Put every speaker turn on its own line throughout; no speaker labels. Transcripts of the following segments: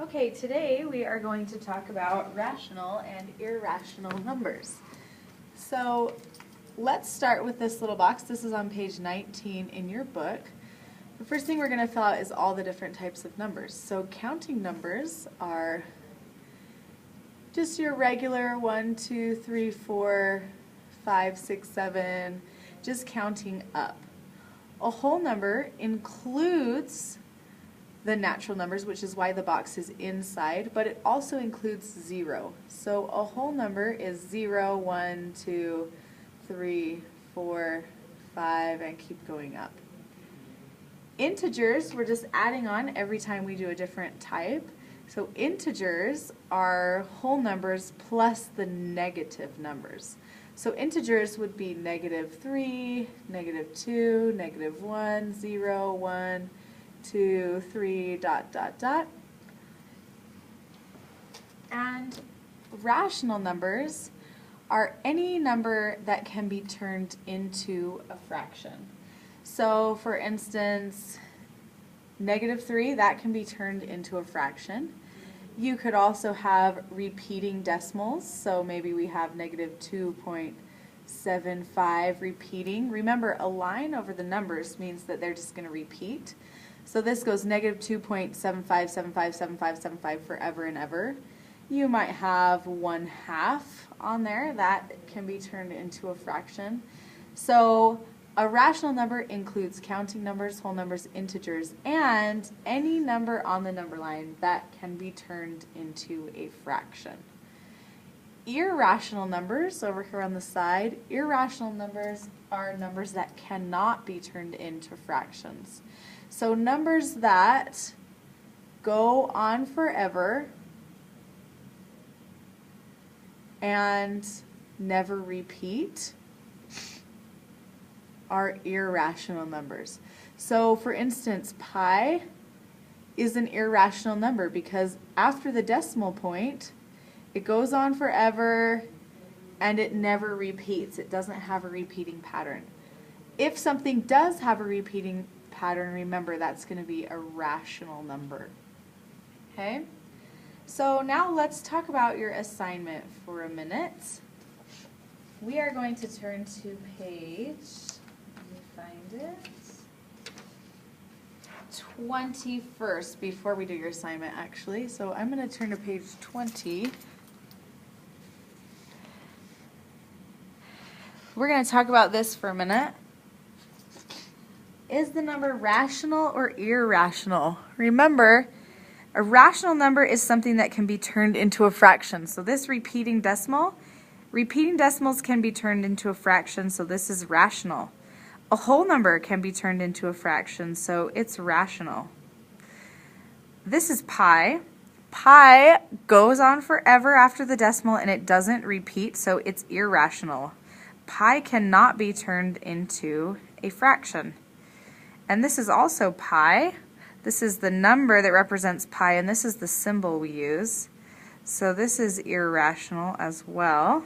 Okay, today we are going to talk about rational and irrational numbers. So let's start with this little box. This is on page 19 in your book. The first thing we're going to fill out is all the different types of numbers. So counting numbers are just your regular 1, 2, 3, 4, 5, 6, 7, just counting up. A whole number includes the natural numbers, which is why the box is inside, but it also includes 0. So a whole number is 0, 1, 2, 3, 4, 5, and keep going up. Integers, we're just adding on every time we do a different type. So integers are whole numbers plus the negative numbers. So integers would be -3, -2, -1, 0, 1, 2, 3, dot, dot, dot. And rational numbers are any number that can be turned into a fraction. So for instance, -3, that can be turned into a fraction. You could also have repeating decimals, so maybe we have -2.75 repeating. Remember, a line over the numbers means that they're just going to repeat. So this goes -2.75757575 forever and ever. You might have 1/2 on there. That can be turned into a fraction. So a rational number includes counting numbers, whole numbers, integers, and any number on the number line that can be turned into a fraction. Irrational numbers, over here on the side, irrational numbers are numbers that cannot be turned into fractions. So numbers that go on forever and never repeat are irrational numbers. So for instance, pi is an irrational number because after the decimal point, it goes on forever and it never repeats. It doesn't have a repeating pattern. If something does have a repeating pattern, remember that's going to be a rational number. Okay? So now let's talk about your assignment for a minute. We are going to turn to page, let me find it, 20 first before we do your assignment actually. So I'm going to turn to page 20. We're going to talk about this for a minute. Is the number rational or irrational? Remember, a rational number is something that can be turned into a fraction. So this repeating decimals can be turned into a fraction, so this is rational. A whole number can be turned into a fraction, so it's rational. This is pi. Pi goes on forever after the decimal and it doesn't repeat, so it's irrational. Pi cannot be turned into a fraction. And this is also pi. This is the number that represents pi, and this is the symbol we use. So this is irrational as well.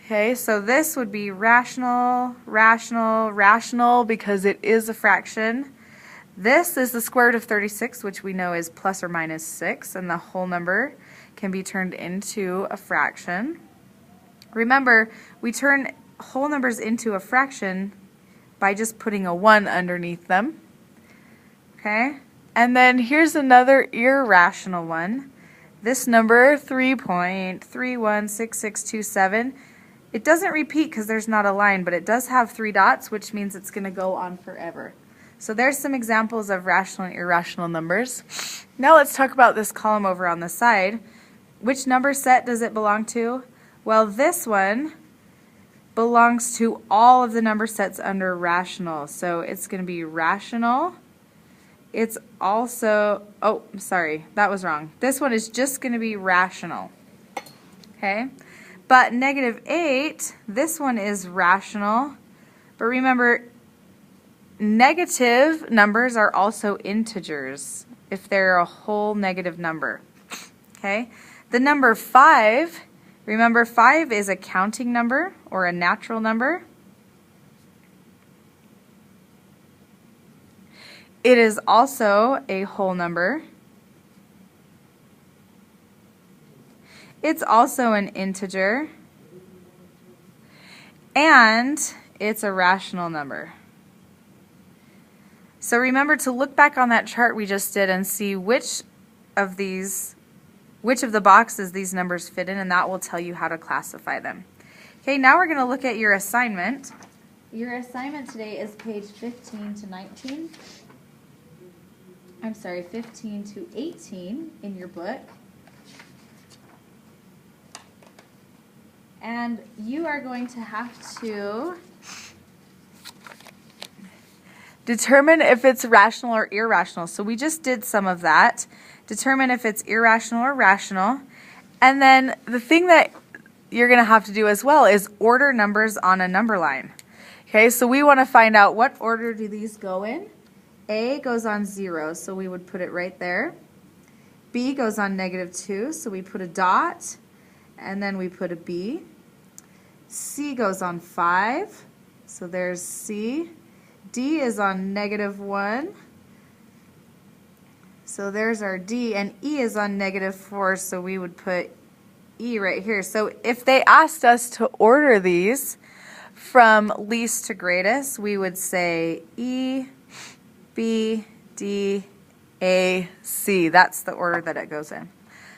Okay, so this would be rational, rational, rational because it is a fraction. This is the square root of 36, which we know is plus or minus 6, and the whole number can be turned into a fraction. Remember, we turn whole numbers into a fraction by just putting a 1 underneath them. Okay? And then here's another irrational one. This number, 3.316627, it doesn't repeat because there's not a line, but it does have 3 dots, which means it's going to go on forever. So there's some examples of rational and irrational numbers. Now let's talk about this column over on the side. Which number set does it belong to? Well, this one belongs to all of the number sets under rational. So it's going to be rational. It's also, oh, sorry, that was wrong. This one is just going to be rational. Okay? But -8, this one is rational. But remember, negative numbers are also integers if they're a whole negative number. Okay? The number 5, remember 5 is a counting number or a natural number. It is also a whole number. It's also an integer, and it's a rational number. So remember to look back on that chart we just did and see which of the boxes these numbers fit in, and that will tell you how to classify them. Okay, now we're going to look at your assignment. Your assignment today is page 15 to 19. I'm sorry, 15 to 18 in your book. And you are going to have to determine if it's rational or irrational. So we just did some of that. Determine if it's irrational or rational. And then the thing that you're going to have to do as well is order numbers on a number line. Okay, so we want to find out what order do these go in. A goes on 0, so we would put it right there. B goes on -2, so we put a dot, and then we put a B. C goes on 5, so there's C. D is on -1, so there's our D, and E is on -4, so we would put E right here. So if they asked us to order these from least to greatest, we would say E, B, D, A, C. That's the order that it goes in.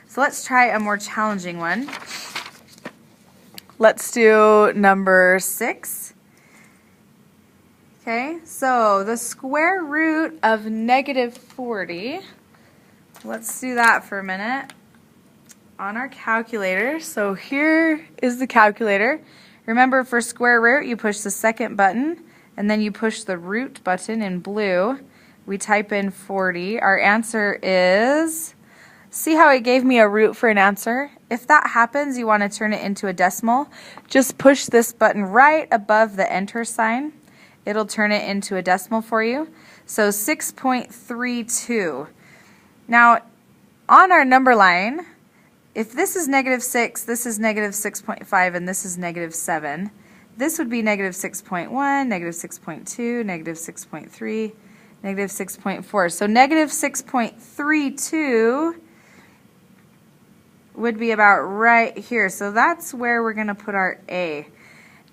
So let's try a more challenging one. Let's do number 6. Okay, so the square root of -40. Let's do that for a minute on our calculator. So here is the calculator. Remember, for square root, you push the second button, and then you push the root button in blue. We type in 40. Our answer is, see how it gave me a root for an answer? If that happens, you want to turn it into a decimal. Just push this button right above the enter sign. It'll turn it into a decimal for you. So 6.32. Now, on our number line, if this is -6, this is -6.5, and this is -7, this would be -6.1, -6.2, -6.3, -6.4. So -6.32 would be about right here. So that's where we're going to put our A.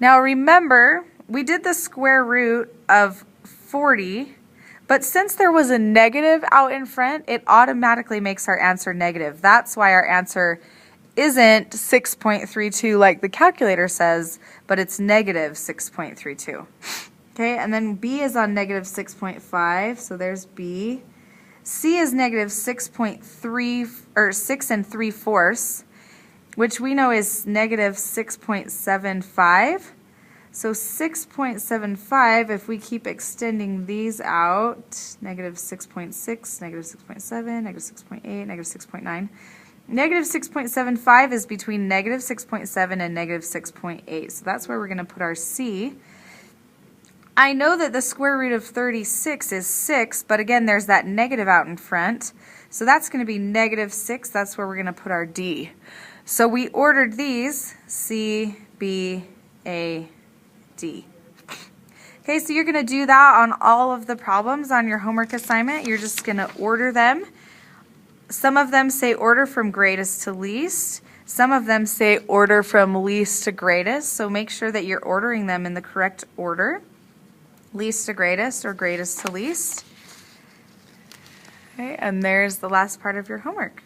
Now remember, we did the square root of 40, but since there was a negative out in front, it automatically makes our answer negative. That's why our answer isn't 6.32 like the calculator says, but it's -6.32. Okay, and then B is on -6.5, so there's B. C is -6.3, or 6 3/4, which we know is -6.75. So 6.75, if we keep extending these out, -6.6, -6.7, -6.8, -6.9. -6.75 is between -6.7 and -6.8. So that's where we're going to put our C. I know that the square root of 36 is 6, but again, there's that negative out in front. So that's going to be -6. That's where we're going to put our D. So we ordered these, C, B, A, D. Okay, so you're going to do that on all of the problems on your homework assignment. You're just going to order them. Some of them say order from greatest to least. Some of them say order from least to greatest. So make sure that you're ordering them in the correct order. Least to greatest or greatest to least. Okay, and there's the last part of your homework.